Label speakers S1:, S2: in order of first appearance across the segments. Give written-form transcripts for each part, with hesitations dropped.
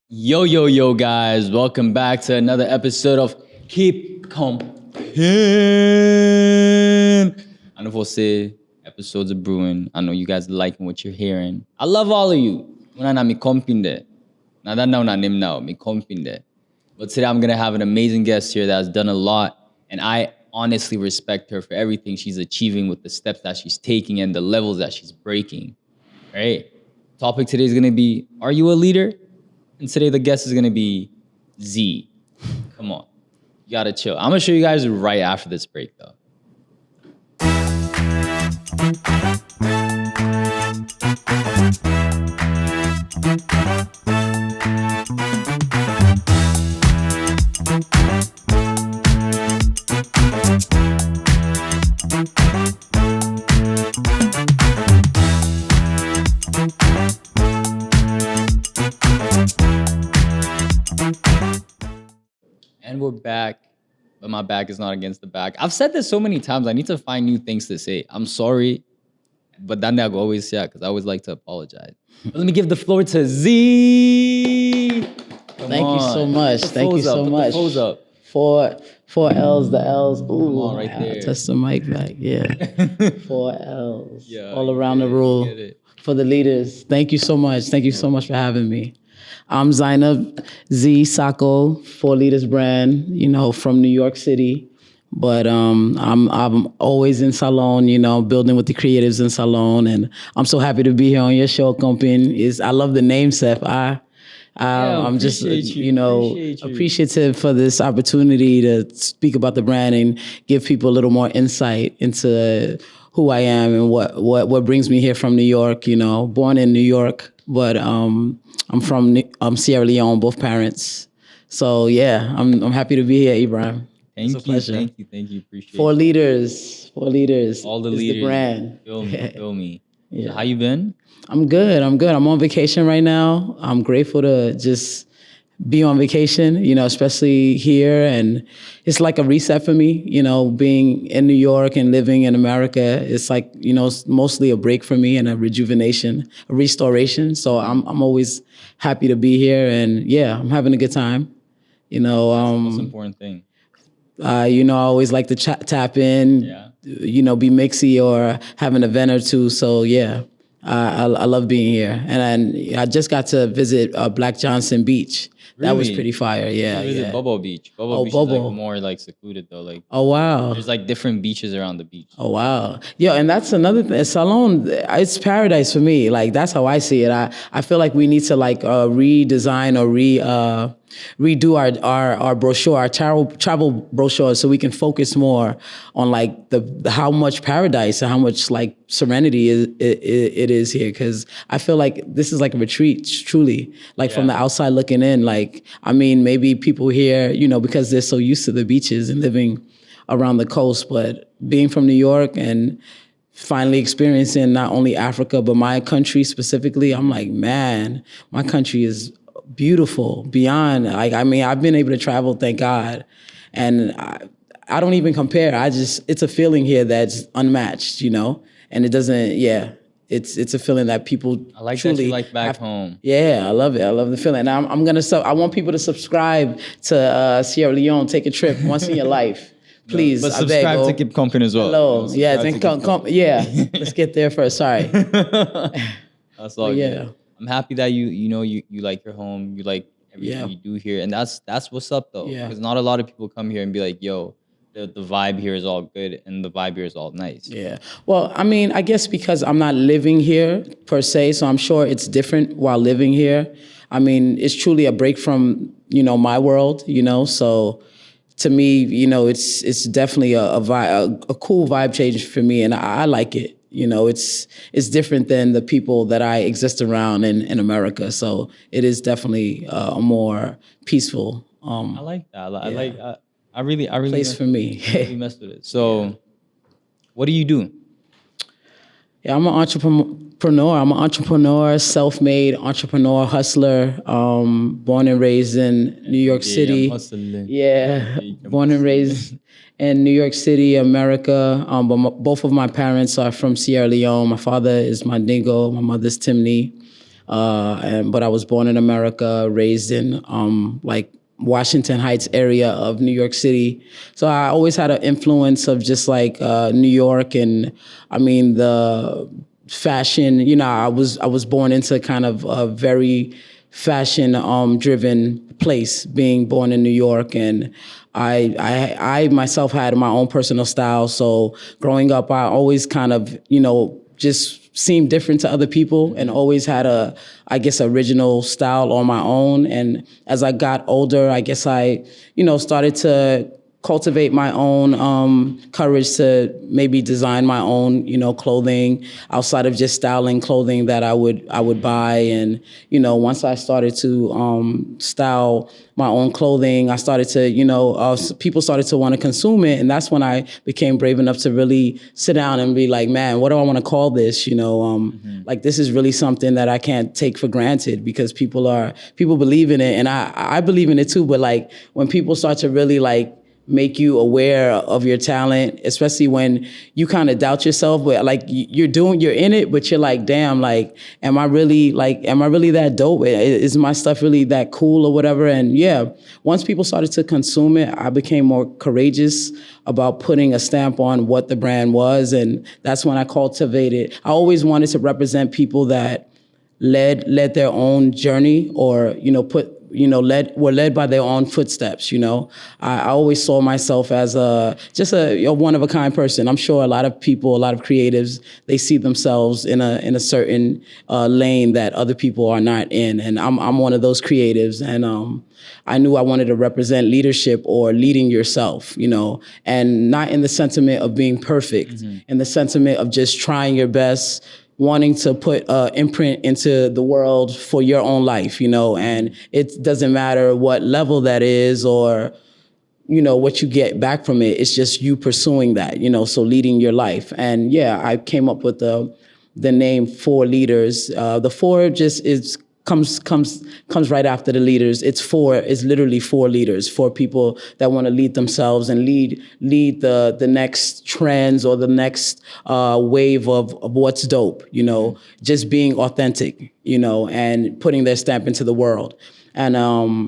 S1: Yo, guys. Welcome back to another episode of Keep Kompin. I know você episodes of brewing. I know you guys are liking what you're hearing. I love all of you. Muna mi kompin de. Nada now na nim now mi kompin de. But today I'm gonna have an amazing guest here that has done a lot, and I honestly respect her for everything she's achieving with the steps that she's taking and the levels that she's breaking. All right. Topic today is gonna be: Are you a leader? And today the guest is gonna be Z. Come on, you gotta chill. I'm gonna show you guys right after this break though. And we're back, but my back is not against the back. I've said this so many times. I need to find new things to say. I'm sorry, but then I'll always say because I always like to apologize. But let me give the floor to Z.
S2: Thank you so much. Thank you so much.
S1: Put the up.
S2: Four L's, the L's. Ooh,
S1: come on, right there.
S2: Touch the mic back. Yeah. 4 L's.
S1: Yeah,
S2: all around the rule. For the leaders. Thank you so much. Thank you so much for having me. I'm Zainab Z Sako, 4leaders brand, from New York City. But I'm always in Salon, building with the creatives in Salon. And I'm so happy to be here on your show, Kompin. I love the name, Seth. I'm just, appreciative for this opportunity to speak about the brand and give people a little more insight into who I am and what brings me here from New York. Born in New York, but I'm from Sierra Leone, both parents. So yeah, I'm happy to be here, Ibrahim.
S1: Thank you. Appreciate
S2: 4 leaders. All the leaders. The brand.
S1: Feel me.
S2: Yeah.
S1: So how you been?
S2: I'm good. I'm on vacation right now. I'm grateful to just be on vacation, especially here. And it's like a reset for me, being in New York and living in America. It's like, it's mostly a break for me and a rejuvenation, a restoration. So I'm always happy to be here. And yeah, I'm having a good time.
S1: That's the most important thing.
S2: I always like to tap in, be mixy or have an event or two. So yeah, I love being here. And I just got to visit Black Johnson Beach. Really? That was pretty fire. Yeah.
S1: Visit Bobo Beach. Bobo Beach is like more like secluded though. Like,
S2: oh wow.
S1: There's like different beaches around the beach.
S2: Oh wow. Yeah, and that's another thing. Salon, it's paradise for me. Like that's how I see it. I feel like we need to like redesign or redo our brochure, our travel brochure, so we can focus more on like the how much paradise and how much like serenity it is here. Because I feel like this is like a retreat, truly. Like from the outside looking in, like maybe people here, because they're so used to the beaches and living around the coast, but being from New York and finally experiencing not only Africa but my country specifically, I'm like, man, my country is beautiful beyond. Like, I've been able to travel, thank God. And I don't even compare. It's a feeling here that's unmatched, and it doesn't, it's a feeling that people
S1: I like
S2: truly
S1: that you like back home.
S2: Yeah, I love it. I love the feeling. And I want people to subscribe to Sierra Leone, take a trip once in your life. Please,
S1: but subscribe to Keep Kompin as well.
S2: Hello. Yeah, then let's get there first. Sorry.
S1: That's all good. I'm happy that you like your home, you like everything you do here, and that's what's up though.
S2: Yeah.
S1: Because not a lot of people come here and be like, yo, the vibe here is all good and the vibe here is all nice.
S2: Yeah. Well, I guess because I'm not living here per se, so I'm sure it's different while living here. It's truly a break from my world. So to me, it's definitely a cool vibe change for me, and I like it. It's different than the people that I exist around in America. So it is definitely a more peaceful.
S1: I like that. I really
S2: place for me.
S1: I really messed with it. So, what do you do?
S2: Yeah, I'm an entrepreneur. I'm an entrepreneur, self-made entrepreneur, hustler. Born and raised in New York
S1: Yeah, I'm
S2: City.
S1: hustling.
S2: Yeah,
S1: Yeah, I'm
S2: born and raised in New York City, America. But both of my parents are from Sierra Leone. My father is Mandingo. My mother's Timni. But I was born in America, raised in like Washington Heights area of New York City. So I always had an influence of just like New York, and I mean the fashion. You know, I was born into kind of a very fashion driven place, being born in New York, and I myself had my own personal style. So growing up, I always kind of just seemed different to other people and always had a, I guess, original style on my own. And as I got older, I guess I, started to cultivate my own courage to maybe design my own, clothing outside of just styling clothing that I would buy. And once I started to style my own clothing, I started to, people started to want to consume it, and that's when I became brave enough to really sit down and be like, man, what do I want to call this? Like this is really something that I can't take for granted because people believe in it, and I believe in it too. But like when people start to really like make you aware of your talent, especially when you kind of doubt yourself, but like you're in it, but you're like, damn, like, am I really that dope? Is my stuff really that cool or whatever? And yeah, once people started to consume it, I became more courageous about putting a stamp on what the brand was. And that's when I cultivated. I always wanted to represent people that led their own journey, or were led by their own footsteps. I always saw myself as just a one of a kind person. I'm sure a lot of people, a lot of creatives, they see themselves in a certain lane that other people are not in, and I'm one of those creatives. And I knew I wanted to represent leadership or leading yourself, and not in the sentiment of being perfect, in the sentiment of just trying your best, wanting to put imprint into the world for your own life, and it doesn't matter what level that is or, what you get back from it. It's just you pursuing that, so leading your life. And yeah, I came up with the name 4leaders. The four just comes right after the leaders. It's literally 4leaders, for people that want to lead themselves and lead the next trends or the next wave of what's dope, just being authentic, and putting their stamp into the world. And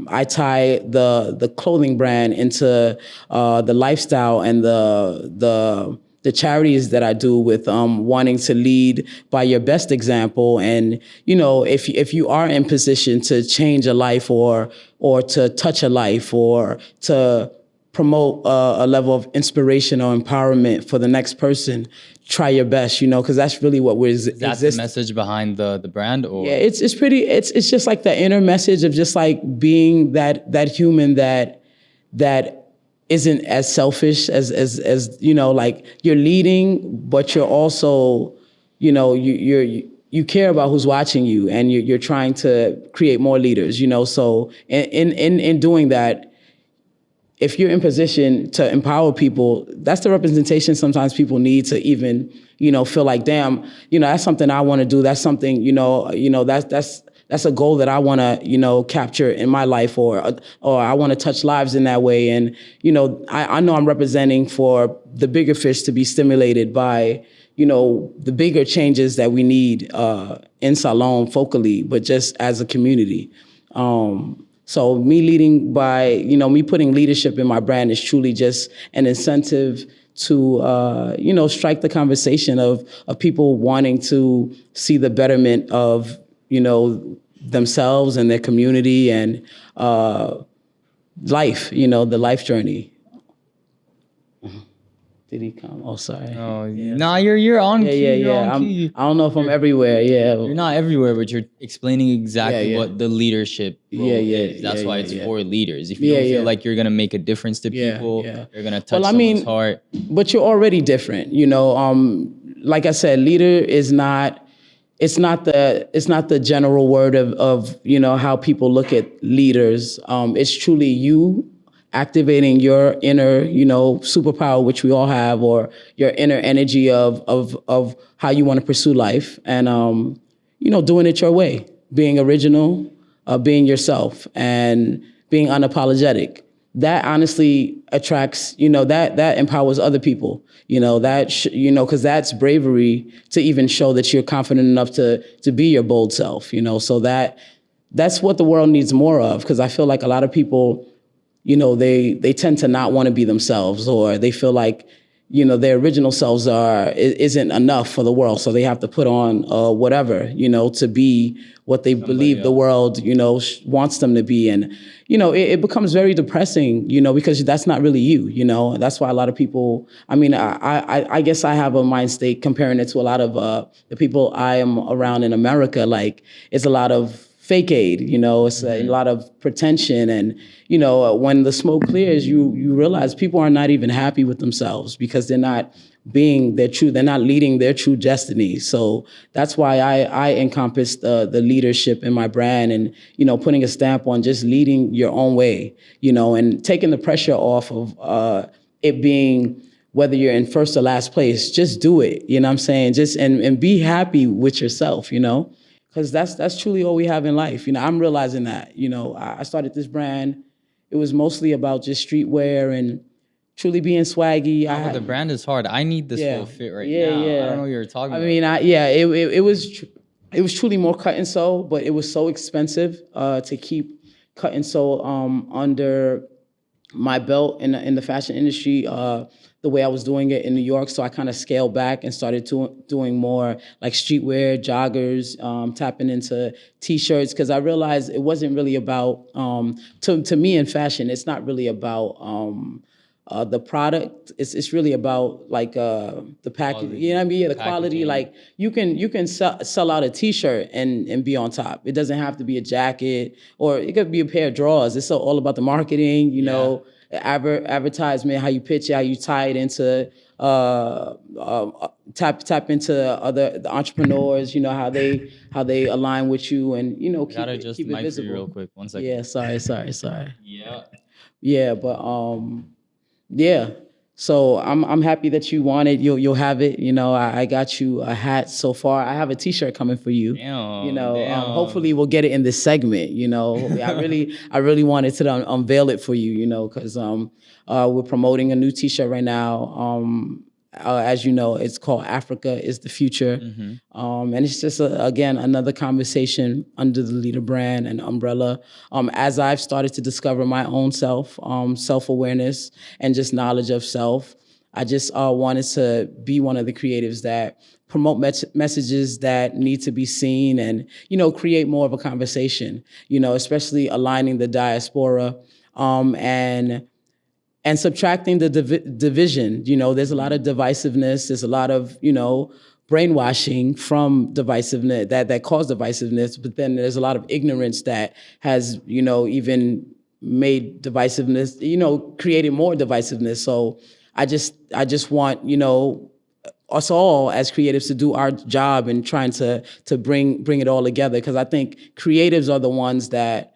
S2: I tie the clothing brand into the lifestyle and the charities that I do, with wanting to lead by your best example. And if you are in position to change a life, or to touch a life, or to promote a level of inspiration or empowerment for the next person, try your best, because that's really what we're
S1: That's the message behind the brand, or
S2: yeah, it's just like the inner message of just like being that human that isn't as selfish as like you're leading, but you're also, you care about who's watching you, and you're trying to create more leaders, so in doing that, if you're in position to empower people, that's the representation sometimes people need to even, feel like, damn, that's something I want to do. That's something, that's a goal that I want to, capture in my life, or I want to touch lives in that way. And, I know I'm representing for the bigger fish to be stimulated by, the bigger changes that we need in Salon focally, but just as a community. So me leading by, me putting leadership in my brand is truly just an incentive to, strike the conversation of people wanting to see the betterment of, themselves and their community and life, the life journey. Did he come? Oh, sorry.
S1: Oh, yeah. Nah, you're on key. You're on key.
S2: I don't know if I'm everywhere. Yeah.
S1: You're not everywhere, but you're explaining exactly what the leadership role is. That's why it's 4leaders. If you don't feel like you're gonna make a difference to people, you're gonna touch someone's heart.
S2: But you're already different. Like I said, leader is not. It's not the general word of how people look at leaders. It's truly you activating your inner, superpower, which we all have, or your inner energy of how you want to pursue life, and doing it your way, being original, being yourself, and being unapologetic. That honestly attracts, that empowers other people, because that's bravery to even show that you're confident enough to be your bold self, so that's what the world needs more of. Because I feel like a lot of people, they tend to not want to be themselves, or they feel like, their original selves isn't enough for the world. So they have to put on whatever, to be what they believe the world, wants them to be. And, it becomes very depressing, because that's not really you, That's why a lot of people, I guess I have a mind state comparing it to a lot of the people I am around in America. Like, it's a lot of fake aid, it's a lot of pretension. And, when the smoke clears, you realize people are not even happy with themselves because they're not being their true, they're not leading their true destiny. So that's why I encompass the leadership in my brand, and, putting a stamp on just leading your own way, and taking the pressure off of it being whether you're in first or last place. Just do it, you know what I'm saying? Just and be happy with yourself, because that's truly all we have in life. I'm realizing that. I started this brand. It was mostly about just streetwear and truly being swaggy.
S1: The brand is hard. I need this whole fit now.
S2: Yeah.
S1: I don't know what you're talking about.
S2: It was truly more cut and sew, but it was so expensive to keep cut and sew under my belt in the fashion industry. The way I was doing it in New York. So I kind of scaled back and started doing more like streetwear, joggers, tapping into T-shirts, because I realized it wasn't really about, to me in fashion, it's not really about the product. It's really about like the package, you know what I mean? Yeah, the quality. Like you can sell out a T-shirt and be on top. It doesn't have to be a jacket, or it could be a pair of drawers. It's all about the marketing, advertisement, how you pitch it, how you tie it into tap into the entrepreneurs, how they align with you, and keep it visible.
S1: You real quick, 1 second.
S2: Yeah, sorry.
S1: Yeah.
S2: Yeah, but yeah. So I'm happy that you want it. You'll have it. I got you a hat so far. I have a T-shirt coming for you.
S1: Damn.
S2: Hopefully we'll get it in this segment. I really wanted to unveil it for you. Because we're promoting a new T-shirt right now. As you know, it's called Africa is the Future. And it's just, again, another conversation under the Leader brand and umbrella. As I've started to discover my own self-awareness and just knowledge of self, I just wanted to be one of the creatives that promote messages that need to be seen and, create more of a conversation, especially aligning the diaspora and subtracting the division. There's a lot of divisiveness. There's a lot of, brainwashing from divisiveness that caused divisiveness. But then there's a lot of ignorance that has, even made divisiveness, created more divisiveness. So I just want, us all as creatives to do our job and trying to bring it all together. Because I think creatives are the ones that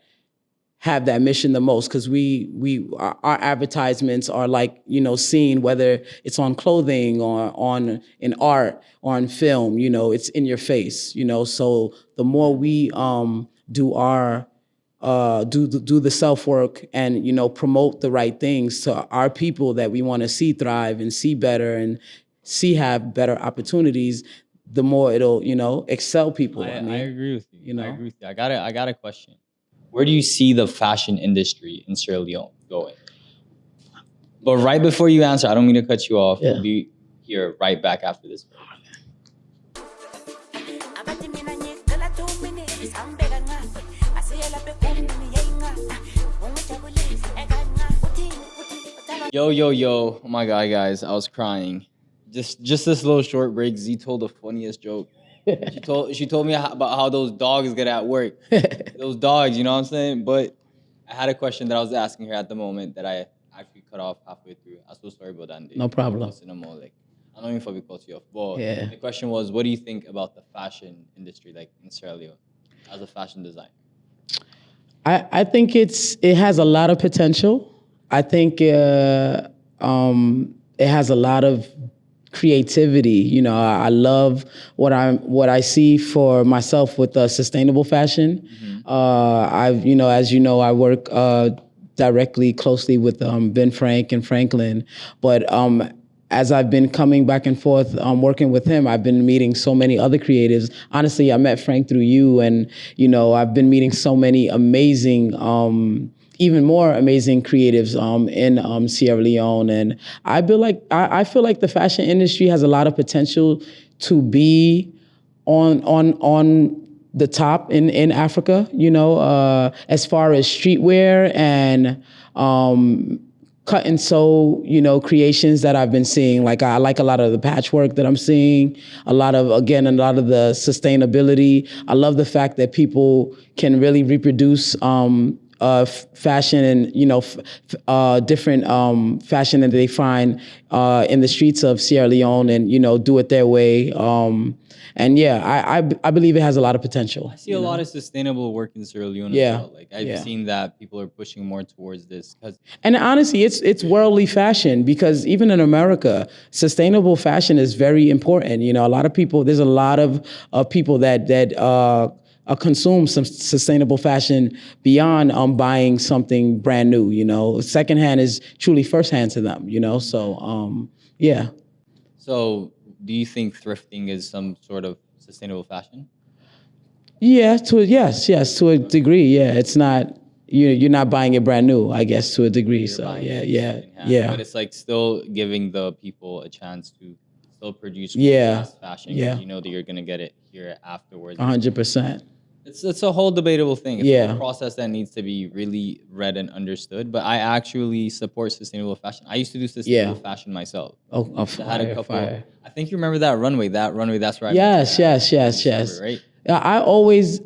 S2: have that mission the most, because our advertisements are like, seen, whether it's on clothing or in art or on film, it's in your face, so the more we do our do the self-work and promote the right things to our people that we want to see thrive and see better and have better opportunities, the more it'll excel people.
S1: I agree with you. I agree with you. I got a question. Where do you see the fashion industry in Sierra Leone going? But right before you answer, I don't mean to cut you off. We'll be here right back after this. Yo. Oh my God, guys. I was crying. Just this little short break, Z told the funniest joke. She told me about how those dogs get at work. Those dogs, you know what I'm saying? But I had a question that I was asking her at the moment that I actually cut off halfway through. I'm so sorry about that.
S2: No problem.
S1: I don't know if I cut you off. But the question was, what do you think about the fashion industry, like in Sierra Leone, as a fashion designer?
S2: I think it has a lot of potential. I think it has a lot of creativity. You know, I love what I see for myself with sustainable fashion. As you know, I work directly, closely with Ben Frank and Franklin, but as I've been coming back and forth working with him, I've been meeting so many other creatives. Honestly, I met Frank through you, and you know, I've been meeting so many amazing even more amazing creatives in Sierra Leone, and I feel like the fashion industry has a lot of potential to be on the top in Africa. You know, as far as streetwear and cut and sew, you know, creations that I've been seeing. Like I like a lot of the patchwork that I'm seeing, a lot of the sustainability. I love the fact that people can really reproduce fashion and, you know, different fashion that they find in the streets of Sierra Leone and, you know, do it their way. And yeah, I believe it has a lot of potential.
S1: I see a lot of sustainable work in Sierra Leone as well. Like I've seen that people are pushing more towards this.
S2: And honestly, it's worldly fashion, because even in America, sustainable fashion is very important. You know, there's a lot of people that consume some sustainable fashion beyond buying something brand new. You know, secondhand is truly firsthand to them. You know, so yeah.
S1: So, do you think thrifting is some sort of sustainable fashion?
S2: Yeah, yes, to a degree. Yeah, it's not you're not buying it brand new, I guess, to a degree. You're so yeah.
S1: But it's like still giving the people a chance to still produce fast fashion.
S2: Yeah,
S1: you know that you're gonna get it here afterwards.
S2: 100%.
S1: It's a whole debatable thing. It's a process that needs to be really read and understood. But I actually support sustainable fashion. I used to do sustainable fashion myself.
S2: Oh,
S1: I had a couple. I think you remember that runway. That's where I
S2: yes.
S1: Right.
S2: I always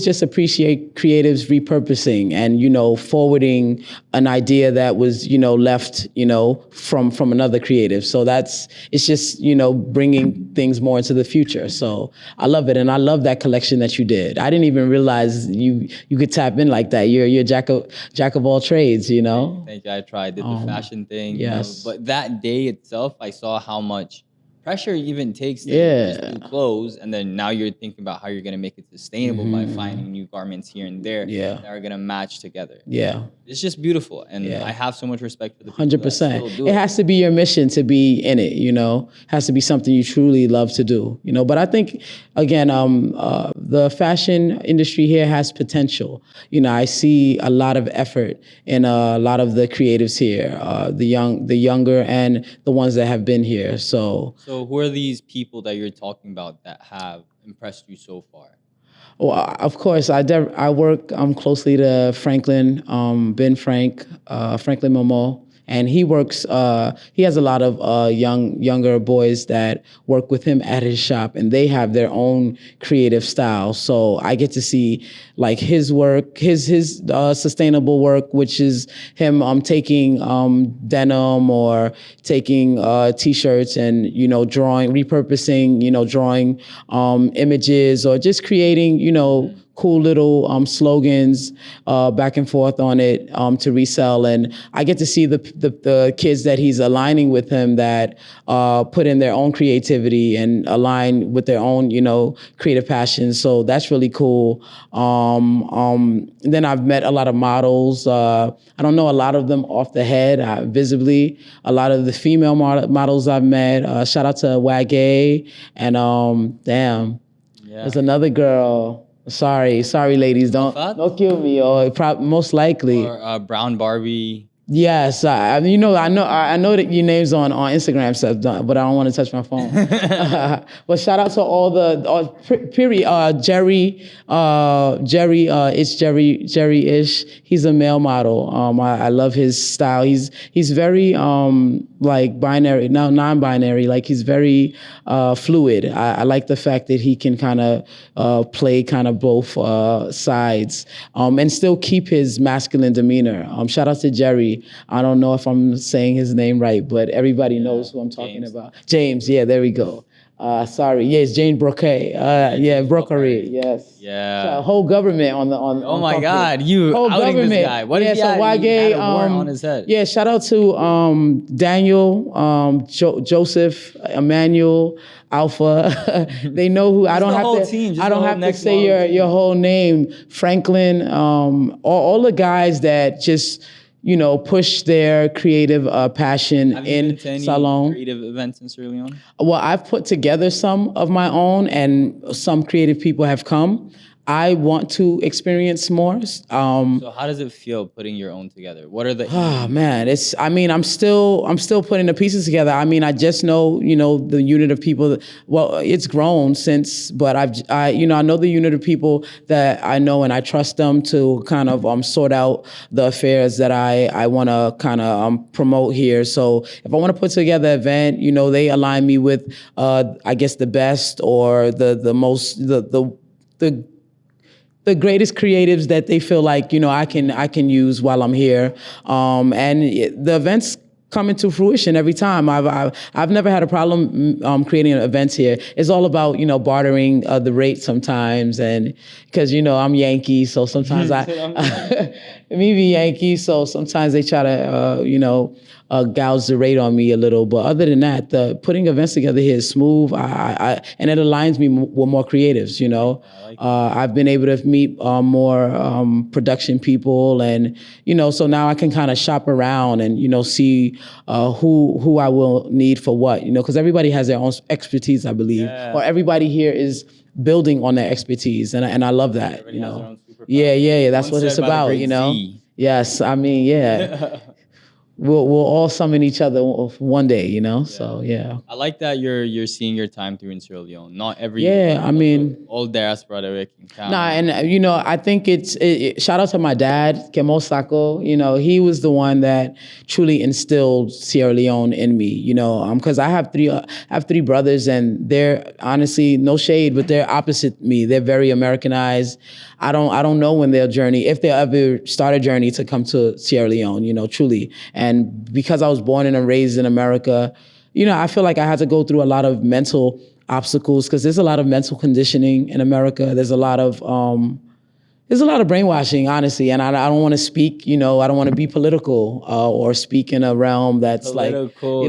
S2: just appreciate creatives repurposing and, you know, forwarding an idea that was, you know, left, you know, from another creative. So it's just, you know, bringing things more into the future. So I love it. And I love that collection that you did. I didn't even realize you could tap in like that. You're a jack of all trades, you know?
S1: Thank you. I tried, did the fashion thing.
S2: Yes.
S1: You know, but that day itself, I saw how much pressure even takes to just do clothes, and then now you're thinking about how you're going to make it sustainable by finding new garments here and there that are going to match together.
S2: Yeah.
S1: It's just beautiful, and I have so much respect for the people
S2: 100%.
S1: that still do
S2: it has to be your mission to be in it, you know. It has to be something you truly love to do, you know. But I think, again, the fashion industry here has potential. You know, I see a lot of effort in a lot of the creatives here, the younger and the ones that have been here. So
S1: who are these people that you're talking about that have impressed you so far?
S2: Well, of course, I work closely to Franklin, Franklin Momo, and he works. He has a lot of younger boys that work with him at his shop, and they have their own creative style. So I get to see like his work, his sustainable work, which is him taking denim or taking t-shirts and, you know, repurposing, you know, drawing images or just creating, you know, cool little slogans back and forth on it to resell. And I get to see the kids that he's aligning with him that put in their own creativity and align with their own, you know, creative passions. So that's really cool. Then I've met a lot of models. I don't know a lot of them off the head, visibly. A lot of the female models I've met. Shout out to Wagay and there's another girl. Sorry, ladies, don't kill me. Or most likely,
S1: or Brown Barbie.
S2: Yes, I know that your name's on Instagram stuff, but I don't want to touch my phone. But shout out to all Jerry-ish. He's a male model. I love his style. He's very like binary, now non-binary. Like he's very fluid. I like the fact that he can kind of play kind of both sides and still keep his masculine demeanor. Shout out to Jerry. I don't know if I'm saying his name right, but everybody knows who I'm talking about. James, yeah, there we go. Sorry, yeah, it's Jane Broquet. Yeah, Brokery. Yes.
S1: Yeah.
S2: So, whole government
S1: Oh
S2: on
S1: my
S2: Kompin.
S1: God, you
S2: Whole
S1: outing this
S2: government.
S1: guy. What
S2: Yeah.
S1: if he
S2: So
S1: had, he had
S2: YG.
S1: a warrant on his head?
S2: Yeah. Shout out to Daniel, Joseph, Emmanuel, Alpha. They know who. I
S1: Just
S2: don't
S1: the
S2: have
S1: whole
S2: to.
S1: team, just
S2: I
S1: the
S2: don't
S1: whole
S2: have to
S1: next
S2: say
S1: model
S2: your
S1: team.
S2: whole name. Franklin. All the guys that just push their creative passion
S1: Have you been
S2: in
S1: to any
S2: Salon.
S1: creative events in Sierra Leone?
S2: Well, I've put together some of my own, and some creative people have come. I want to experience more.
S1: So how does it feel putting your own together? What are the
S2: Oh man, it's. I mean, I'm still putting the pieces together. I mean, I just know, the unit of people. Well, it's grown since, but I know the unit of people that I know, and I trust them to kind of sort out the affairs that I want to kind of promote here. So if I want to put together an event, they align me with, I guess, the best or the most the greatest creatives that they feel like I can use while I'm here, the events come into fruition every time. I've never had a problem creating events here. It's all about bartering the rate sometimes, and because I'm Yankee, so sometimes me be Yankee, so sometimes they try to gouge the rate on me a little. But other than that, the putting events together here is smooth. And it aligns me with more creatives. I've been able to meet more production people, and so now I can kind of shop around and see who I will need for what. Because everybody has their own expertise, I believe, or everybody here is building on their expertise, and I love that.
S1: Everybody has their own superpower.
S2: Yeah. That's
S1: Once
S2: what it's
S1: said by the
S2: about.
S1: great Z.
S2: Yes, I mean, yeah. We'll all summon each other one day. So yeah.
S1: I like that you're seeing your time through in Sierra Leone. Not every
S2: Yeah, I mean,
S1: all diaspora that we can count.
S2: nah, and I think shout out to my dad, Kemo Sako. He was the one that truly instilled Sierra Leone in me. Because I have three brothers, and they're honestly, no shade, but they're opposite me. They're very Americanized. I don't know when they'll journey, if they'll ever start a journey to come to Sierra Leone. Truly, and because I was born and raised in America, I feel like I had to go through a lot of mental obstacles, because there's a lot of mental conditioning in America. There's a lot of brainwashing, honestly, and I don't want to speak. I don't want to be political or speak in a realm that's
S1: Political,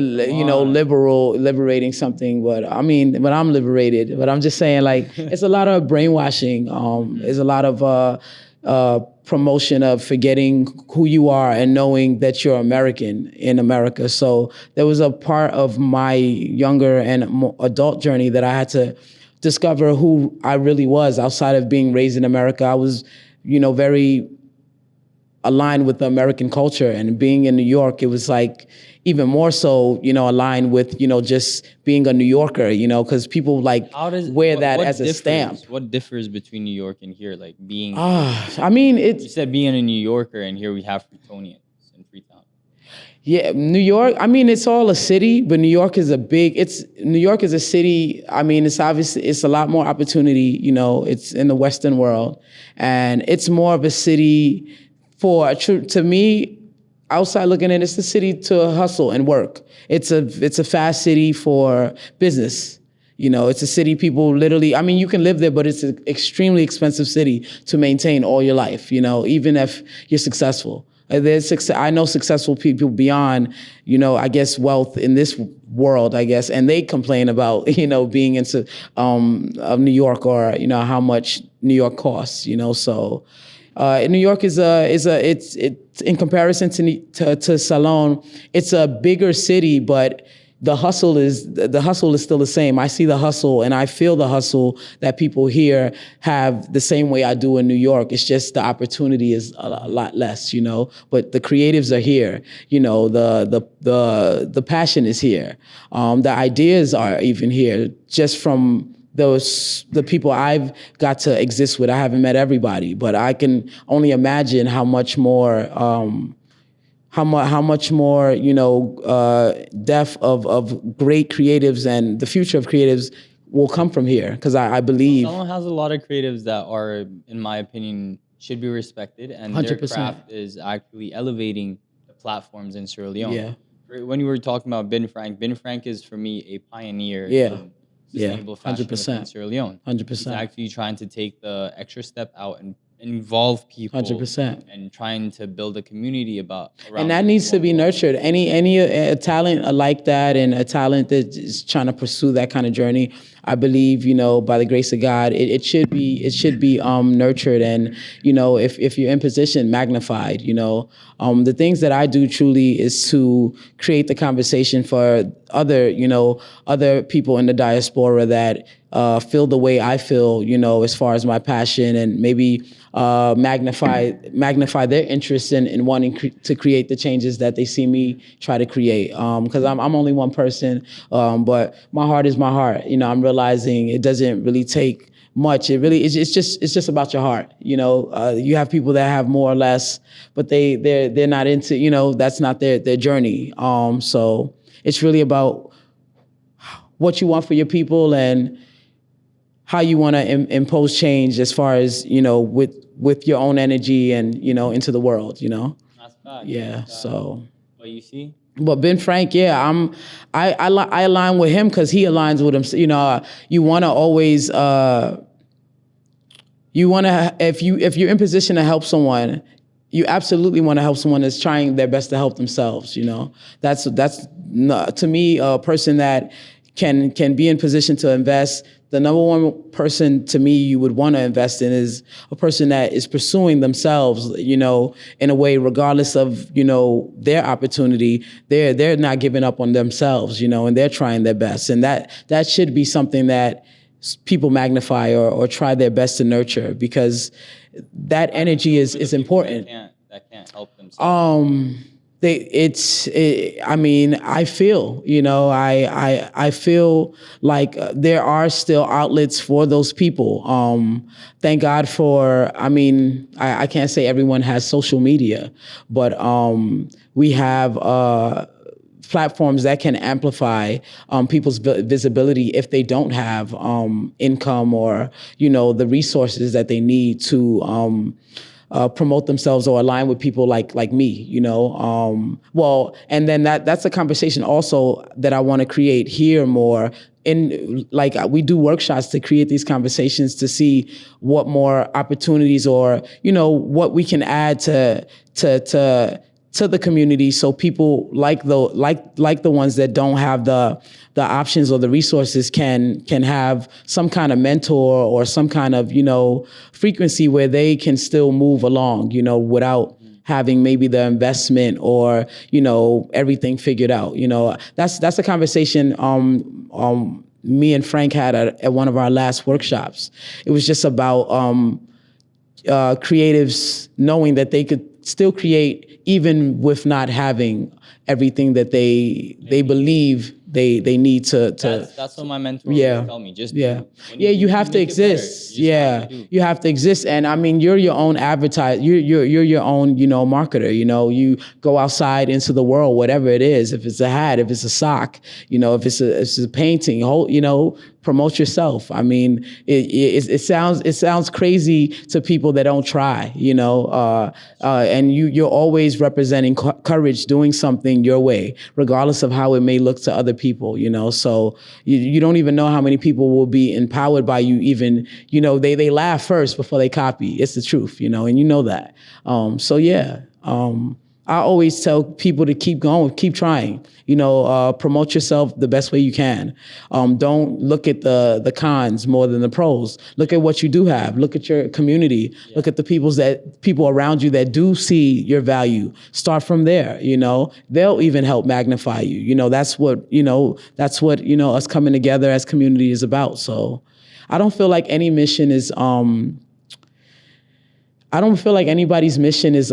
S2: liberating something. But I mean, but I'm liberated. But I'm just saying, like, it's a lot of brainwashing. There's a lot of promotion of forgetting who you are and knowing that you're American in America. So there was a part of my younger and more adult journey that I had to discover who I really was outside of being raised in America. I was, very aligned with the American culture, and being in New York, it was like even more so, aligned with, just being a New Yorker, because people wear that as a stamp.
S1: What differs between New York and here? Like being,
S2: I mean,
S1: you said being a New Yorker, and here we have Freetonians in Freetown.
S2: Yeah, New York, I mean, it's all a city, but New York is New York is a city. I mean, it's obviously, it's a lot more opportunity, it's in the Western world, and it's more of a city to me, outside looking in, it's the city to hustle and work. It's a fast city for business. It's a city people literally, I mean, you can live there, but it's an extremely expensive city to maintain all your life, even if you're successful. I know successful people beyond, I guess, wealth in this world, I guess, and they complain about, being into of New York, or how much New York costs, so. New York is it's in comparison to Salon, it's a bigger city, but the hustle is still the same. I see the hustle and I feel the hustle that people here have the same way I do in New York. It's just the opportunity is a lot less, but the creatives are here. The passion is here. The ideas are even here, just from the people I've got to exist with. I haven't met everybody, but I can only imagine how much more depth of great creatives and the future of creatives will come from here, because I believe
S1: Someone has a lot of creatives that are, in my opinion, should be respected, and
S2: 100%.
S1: Their craft is actually elevating the platforms in Sierra Leone.
S2: Yeah.
S1: When you were talking about Ben Frank is for me a pioneer
S2: Yeah.
S1: in sustainable fashion with
S2: 100%.
S1: Sierra Leone.
S2: 100%.
S1: He's actually trying to take the extra step out and involve people
S2: 100%.
S1: and trying to build a community around
S2: And that needs to be nurtured. Any talent like that, and a talent that is trying to pursue that kind of journey, I believe, by the grace of God, it should be nurtured, and if you're in position, magnified. The things that I do truly is to create the conversation for other people in the diaspora that feel the way I feel, as far as my passion, and maybe magnify their interest in wanting to create the changes that they see me try to create. Because I'm only one person, but my heart is my heart. I'm realizing it doesn't really take much. It's just about your heart. You have people that have more or less, but they're not into, that's not their journey. So it's really about what you want for your people and how you want to impose change as far as, with your own energy and, into the world,
S1: That's bad.
S2: Yeah, so.
S1: But you see?
S2: But Ben Frank, yeah, I align with him because he aligns with him. You want to always, if you're in position to help someone, you absolutely want to help someone that's trying their best to help themselves. That's to me a person that can be in position to invest. The number one person to me you would want to invest in is a person that is pursuing themselves, in a way, regardless of, their opportunity. They're not giving up on themselves, and they're trying their best. And that should be something that people magnify or try their best to nurture, because that energy is important.
S1: That can't help themselves.
S2: I feel, I feel like there are still outlets for those people. Thank God for, I can't say everyone has social media, but we have platforms that can amplify people's visibility if they don't have income or, the resources that they need to promote themselves or align with people like me, and then that's a conversation also that I want to create here more. We do workshops to create these conversations to see what more opportunities or, what we can add to the community, so people like the ones that don't have the options or the resources can have some kind of mentor or some kind of frequency where they can still move along, without having maybe the investment or everything figured out. That's a conversation me and Frank had at one of our last workshops. It was just about creatives knowing that they could still create even with not having everything that they believe they need to.
S1: That's what my mentor would tell me. Just
S2: you have to exist. You have to exist, and you're your own advertiser. You're your own marketer. You go outside into the world, whatever it is. If it's a hat, if it's a sock, if it's a painting, promote yourself. It sounds crazy to people that don't try. And you're always representing courage, doing something your way, regardless of how it may look to other people. So you don't even know how many people will be empowered by you. Even they laugh first before they copy. It's the truth, and that. I always tell people to keep going, keep trying, promote yourself the best way you can. Don't look at the cons more than the pros. Look at what you do have. Look at your community. Yeah. Look at the people around you that do see your value. Start from there, they'll even help magnify you. That's what us coming together as community is about. So I don't feel like any mission is, I don't feel like anybody's mission is,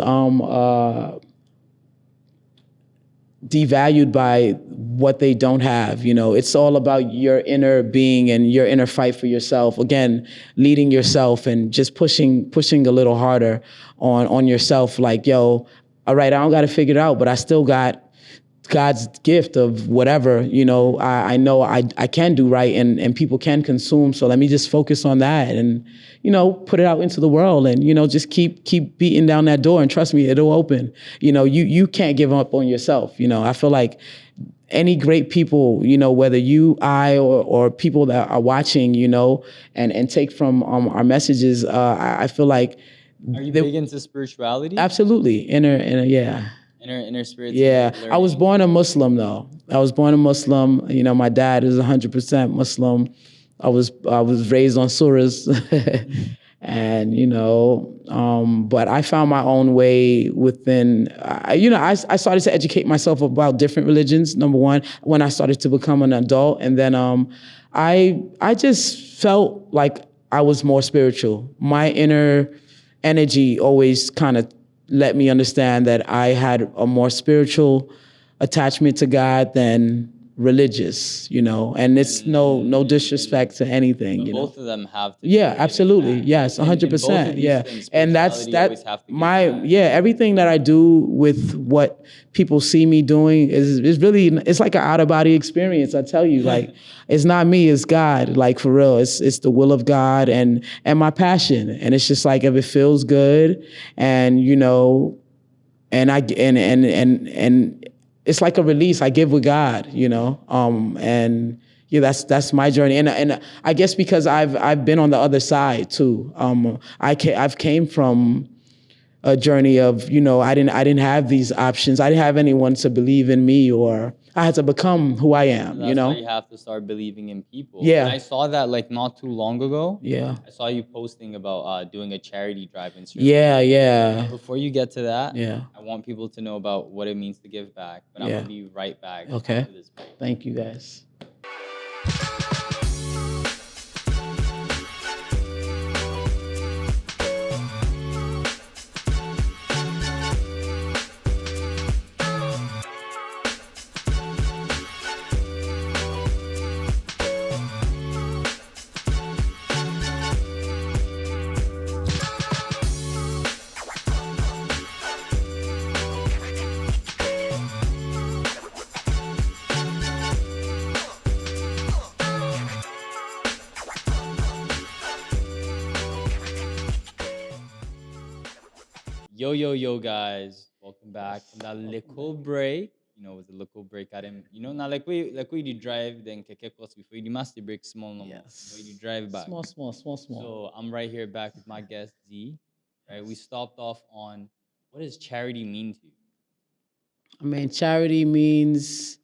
S2: devalued by what they don't have. It's all about your inner being and your inner fight for yourself. Again, leading yourself and just pushing a little harder on yourself. Like, all right, I don't got to figure it out, but I still got God's gift of whatever, I know I can do right and people can consume. So let me just focus on that and, put it out into the world and, just keep beating down that door and trust me, it'll open. You can't give up on yourself. I feel like any great people, whether I, or people that are watching, and take from our messages, I feel like
S1: Are you big into spirituality?
S2: absolutely yeah.
S1: Inner spirits.
S2: Yeah,
S1: Learning.
S2: I was born a Muslim though. I was born a Muslim. My dad is 100% Muslim. I was raised on surahs, and but I found my own way within. I started to educate myself about different religions. Number one, when I started to become an adult, and then I just felt like I was more spiritual. My inner energy always kind of let me understand that I had a more spiritual attachment to God than religious, and it's no disrespect to anything,
S1: Both of them have to.
S2: Yeah, absolutely. Yes, 100%. Yeah. And that's everything that I do with what people see me doing is really, it's like an out of body experience. I tell you, like, it's not me, it's God. Like, for real, it's the will of God and my passion. And it's just like, if it feels good and, and I and it's like a release I give with God, and yeah, that's my journey, and I guess because I've been on the other side too. I've came from a journey of, I didn't have these options. I didn't have anyone to believe in me, or I had to become who I am.
S1: That's why you have to start believing in people.
S2: Yeah.
S1: And I saw that like not too long ago.
S2: Yeah.
S1: I saw you posting about doing a charity drive in Sri
S2: Yeah, yeah.
S1: Before you get to that,
S2: Yeah.
S1: I want people to know about what it means to give back. But I'm
S2: Yeah.
S1: gonna be right back.
S2: Okay.
S1: After this break.
S2: Thank you, guys.
S1: Yo, guys. Welcome back from that little break. It was a little break. I didn't, now like we did drive, then keke course before you must break small no more.
S2: Yes.
S1: You drive back.
S2: Small.
S1: So I'm right here back with my guest Z. Right. We stopped off on what does charity mean to you?
S2: I mean, charity means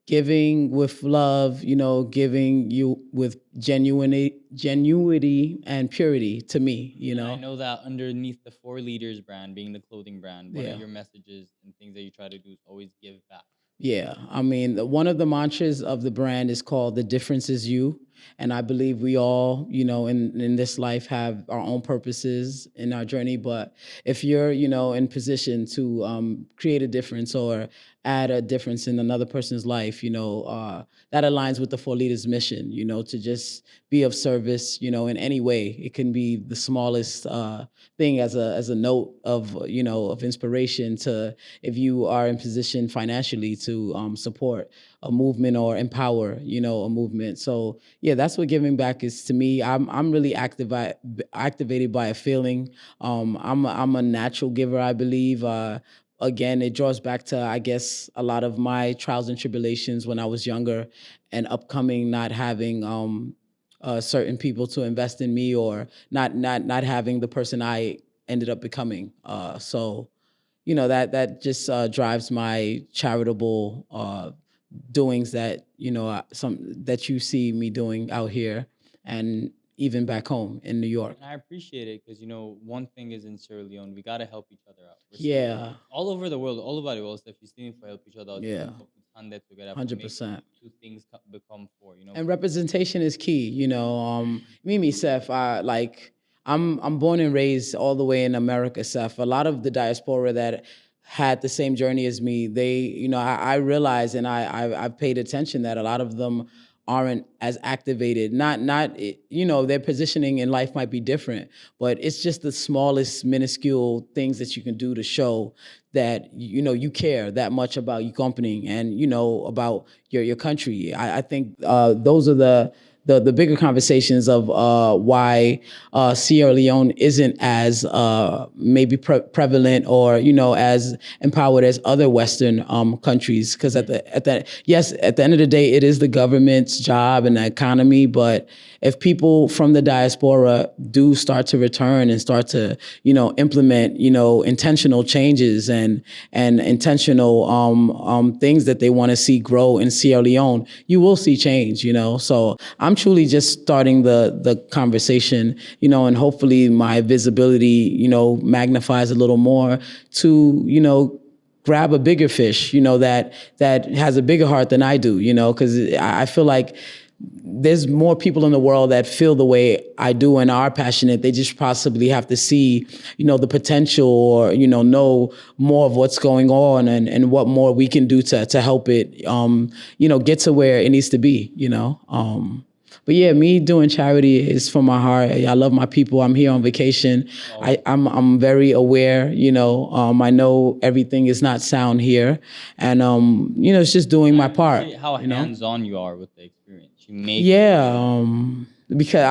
S2: giving with love, giving you with genuinity and purity to me,
S1: And I know that underneath the 4leaders brand, being the clothing brand, one of your messages and things that you try to do is always give back.
S2: Yeah, I mean, one of the mantras of the brand is called "The Difference Is You," and I believe we all, in this life, have our own purposes in our journey. But if you're, in position to create a difference or add a difference in another person's life, that aligns with the 4leaders mission. To just be of service, in any way. It can be the smallest thing as a note of of inspiration to, if you are in position financially to support a movement or empower a movement. So yeah, that's what giving back is to me. I'm really activated by a feeling. I'm a natural giver, I believe. Again, it draws back to, I guess, a lot of my trials and tribulations when I was younger and upcoming, not having certain people to invest in me, or not having the person I ended up becoming. So that just drives my charitable doings that some that you see me doing out here and even back home in New York.
S1: And I appreciate it because one thing is in Sierra Leone, we gotta help each other out.
S2: Yeah.
S1: All over the world, all over the world, if you still for help each other out,
S2: Yeah.
S1: 100%. Two things become four.
S2: And representation is key. Me, Seth, I'm born and raised all the way in America, Seth. A lot of the diaspora that had the same journey as me, they, I realized, and I've paid attention that a lot of them aren't as activated. Not their positioning in life might be different, but it's just the smallest minuscule things that you can do to show that you care that much about your company and about your country. I think those are the bigger conversations of why Sierra Leone isn't as maybe prevalent or as empowered as other Western countries. Because at the end of the day, it is the government's job and the economy. But if people from the diaspora do start to return and start to implement intentional changes and intentional things that they want to see grow in Sierra Leone, you will see change. So I'm truly just starting the conversation, and hopefully my visibility, magnifies a little more to, grab a bigger fish, that has a bigger heart than I do, because I feel like there's more people in the world that feel the way I do and are passionate. They just possibly have to see, the potential or, know more of what's going on and what more we can do to help it, get to where it needs to be, But yeah, me doing charity is from my heart. I love my people. I'm here on vacation. I'm very aware, I know everything is not sound here. And, it's just doing my part.
S1: How hands-on you are with the experience. You make
S2: because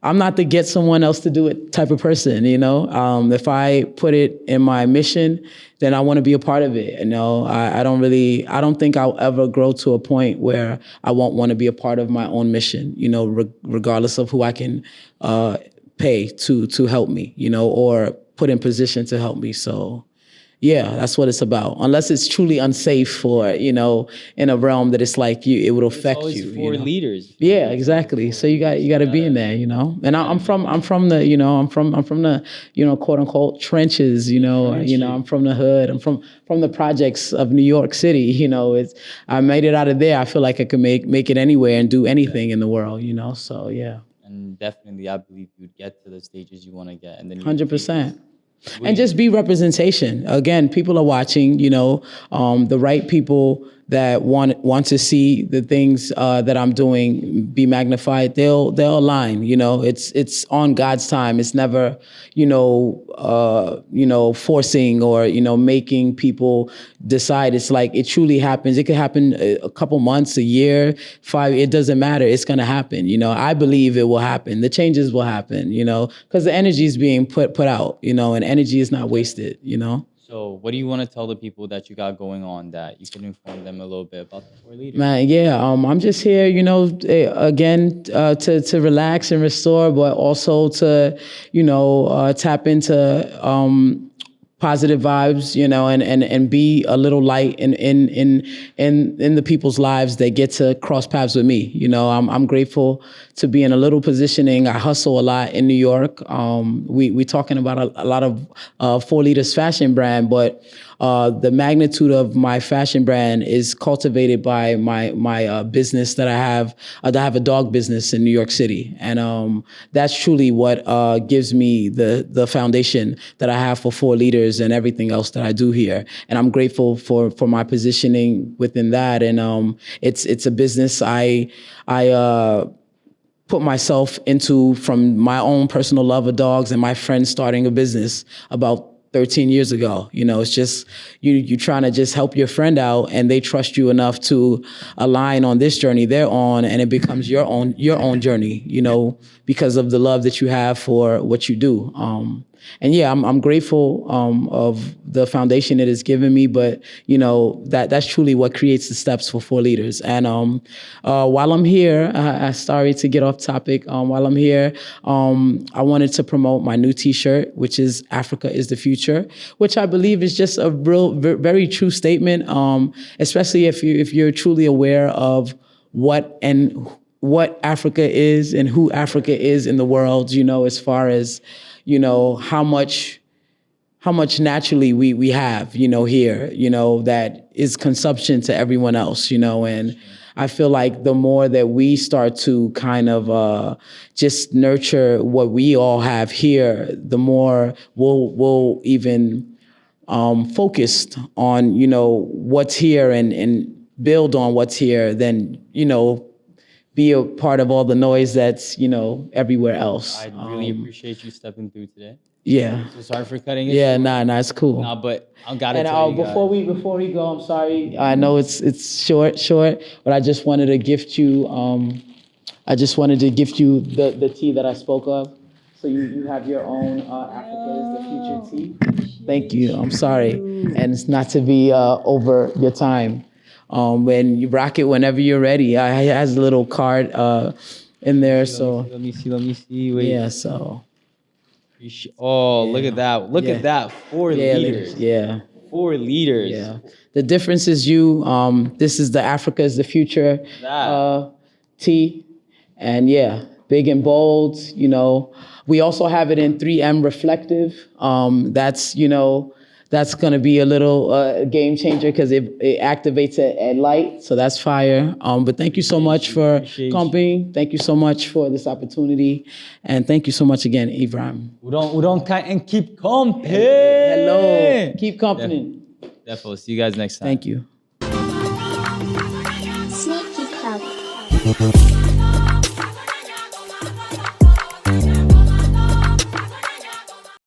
S2: I'm not the get someone else to do it type of person, If I put it in my mission, then I want to be a part of it. I don't think I'll ever grow to a point where I won't want to be a part of my own mission, regardless of who I can pay to help me, or put in position to help me. So yeah, that's what it's about. Unless it's truly unsafe or, in a realm that it's like it would affect
S1: it's
S2: you.
S1: for leaders.
S2: Yeah, exactly. So you got to be in there, And I'm from the, quote unquote trenches, I'm from the hood. I'm from the projects of New York City, I made it out of there. I feel like I could make it anywhere and do anything in the world, So yeah.
S1: And definitely, I believe you'd get to the stages you want to get, and then
S2: 100%. And just be representation. Again, people are watching, the right people that want to see the things that I'm doing be magnified. They'll align, it's on God's time. It's never, forcing or, making people decide. It's like it truly happens. It could happen a couple months, a year, 5, it doesn't matter. It's going to happen. I believe it will happen. The changes will happen, because the energy is being put out, and energy is not wasted,
S1: So what do you want to tell the people that you got going on that you can inform them a little bit about the 4leaders?
S2: Man, yeah, I'm just here, again, to relax and restore, but also to, tap into positive vibes, and be a little light in the people's lives that get to cross paths with me. I'm grateful to be in a little positioning. I hustle a lot in New York. We talking about a lot of 4leaders fashion brand, but the magnitude of my fashion brand is cultivated by my business that I have. I have a dog business in New York City, and that's truly what gives me the foundation that I have for 4leaders and everything else that I do here. And I'm grateful for my positioning within that. And it's a business I put myself into from my own personal love of dogs and my friends starting a business about 13 years ago. It's just you trying to just help your friend out, and they trust you enough to align on this journey they're on, and it becomes your own journey, because of the love that you have for what you do. And yeah, I'm grateful of the foundation it has given me, but that's truly what creates the steps for 4leaders. And while I'm here, sorry to get off topic. While I'm here, I wanted to promote my new T-shirt, which is "Africa is the Future," which I believe is just a very true statement, especially if you're truly aware of what Africa is and who Africa is in the world. As far as how much naturally we have, here, that is consumption to everyone else, and I feel like the more that we start to kind of just nurture what we all have here, the more we'll even focused on, what's here and build on what's here, then, be a part of all the noise that's, everywhere else.
S1: I really appreciate you stepping through today.
S2: Yeah.
S1: So sorry for cutting it.
S2: Yeah, nah, it's cool.
S1: Nah, but I gotta
S2: And
S1: tell you guys.
S2: before we go, I'm sorry. I know it's short, but I just wanted to gift you the tea that I spoke of. So you have your own Africa is the Future tea. Thank you. I'm sorry, and it's not to be over your time. When you rock it whenever you're ready. I has a little card in there. So
S1: Let me see. Wait.
S2: yeah. So
S1: Oh, look at that. Look
S2: Yeah.
S1: at that. 4
S2: yeah,
S1: leaders.
S2: yeah.
S1: 4 leaders.
S2: Yeah. The difference is you. This is the Africa is the Future tea. And yeah, big and bold, you know. We also have it in 3M reflective. That's going to be a little game changer because it activates at light. So that's fire. But thank you so much for Kompin. Thank you so much for this opportunity. And thank you so much again, Ibrahim.
S1: We don't and keep comping.
S2: Hello. Keep Kompin.
S1: Definitely. See you guys next time.
S2: Thank you.
S3: Sneaky Club.